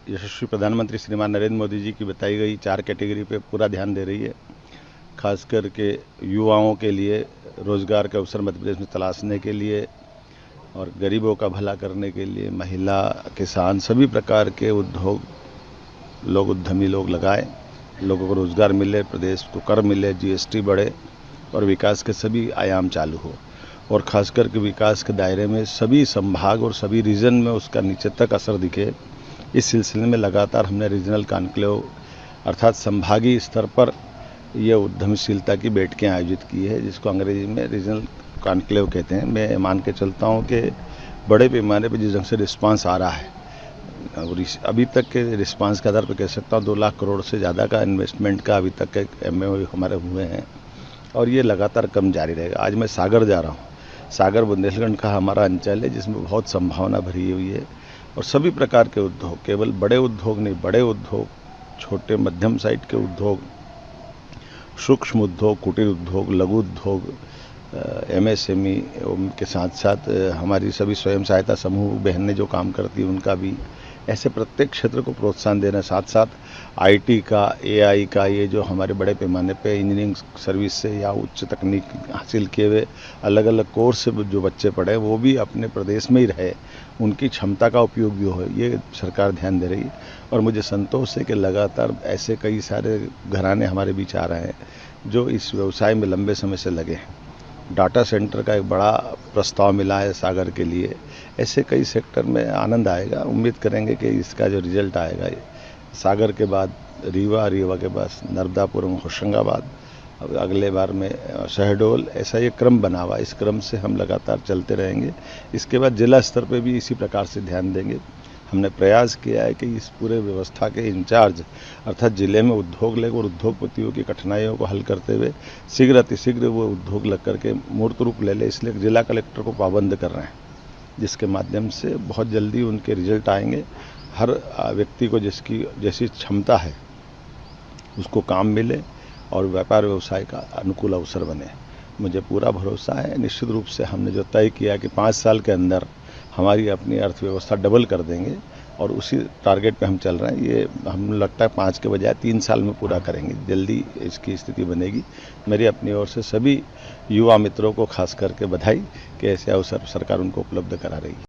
यशस्वी प्रधानमंत्री श्रीमान नरेंद्र मोदी जी की बताई गई 4 कैटेगरी पे पूरा ध्यान दे रही है। खास करके युवाओं के लिए रोजगार के अवसर मध्य प्रदेश में तलाशने के लिए और गरीबों का भला करने के लिए महिला, किसान, सभी प्रकार के उद्योग लोग, उद्यमी लोग लगाए, लोगों को रोजगार मिले, प्रदेश को कर मिले, जीएसटी बढ़े और विकास के सभी आयाम चालू हो। और खास करके विकास के दायरे में सभी संभाग और सभी रीजन में उसका नीचे तक असर दिखे, इस सिलसिले में लगातार हमने रीजनल कॉन्क्लेव अर्थात संभागीय स्तर पर ये उद्यमशीलता की बैठकें आयोजित की है, जिसको अंग्रेजी में रीजनल कॉन्क्लेव कहते हैं। मैं मान के चलता हूँ कि बड़े पैमाने पर जिस ढंग से रिस्पांस आ रहा है, और अभी तक के रिस्पांस के आधार पर कह सकता हूँ 2 लाख करोड़ से ज़्यादा का इन्वेस्टमेंट का अभी तक के MOU हमारे हुए हैं और ये लगातार कम जारी रहेगा। आज मैं सागर जा रहा हूँ। सागर बुंदेलखंड का हमारा अंचल है जिसमें बहुत संभावना भरी हुई है और सभी प्रकार के उद्योग, केवल बड़े उद्योग नहीं, बड़े उद्योग, छोटे मध्यम साइज के उद्योग, सूक्ष्म उद्योग, कुटीर उद्योग, लघु उद्योग, MSME के साथ साथ हमारी सभी स्वयं सहायता समूह बहनें जो काम करती हैं उनका भी, ऐसे प्रत्येक क्षेत्र को प्रोत्साहन देना, साथ साथ IT का, AI का, ये जो हमारे बड़े पैमाने पे इंजीनियरिंग सर्विस से या उच्च तकनीक हासिल किए हुए अलग अलग कोर्स से जो बच्चे पढ़े वो भी अपने प्रदेश में ही रहे, उनकी क्षमता का उपयोग भी हो, ये सरकार ध्यान दे रही है। और मुझे संतोष है कि लगातार ऐसे कई सारे घराने हमारे बीच आ रहे हैं जो इस व्यवसाय में लंबे समय से लगे हैं। डाटा सेंटर का एक बड़ा प्रस्ताव मिला है सागर के लिए। ऐसे कई सेक्टर में आनंद आएगा। उम्मीद करेंगे कि इसका जो रिजल्ट आएगा, सागर के बाद रीवा, रीवा के बाद नर्मदापुरम, होशंगाबाद, अगले बार में शहडोल, ऐसा ये क्रम बना हुआ। इस क्रम से हम लगातार चलते रहेंगे। इसके बाद जिला स्तर पे भी इसी प्रकार से ध्यान देंगे। हमने प्रयास किया है कि इस पूरे व्यवस्था के इंचार्ज अर्थात जिले में उद्योग लगे और उद्योगपतियों की कठिनाइयों को हल करते हुए शीघ्र अतिशीघ्र वो उद्योग लग करके मूर्त रूप ले ले, इसलिए जिला कलेक्टर को पाबंद कर रहे हैं, जिसके माध्यम से बहुत जल्दी उनके रिजल्ट आएंगे। हर व्यक्ति को जिसकी जैसी क्षमता है उसको काम मिले और व्यापार व्यवसाय का अनुकूल अवसर बने। मुझे पूरा भरोसा है। निश्चित रूप से हमने जो तय किया कि 5 साल के अंदर हमारी अपनी अर्थव्यवस्था डबल कर देंगे और उसी टारगेट पे हम चल रहे हैं। ये हम लगता है 5 के बजाय 3 साल में पूरा करेंगे, जल्दी इसकी स्थिति बनेगी। मेरी अपनी ओर से सभी युवा मित्रों को खास करके बधाई कि ऐसे अवसर सरकार उनको उपलब्ध करा रही है।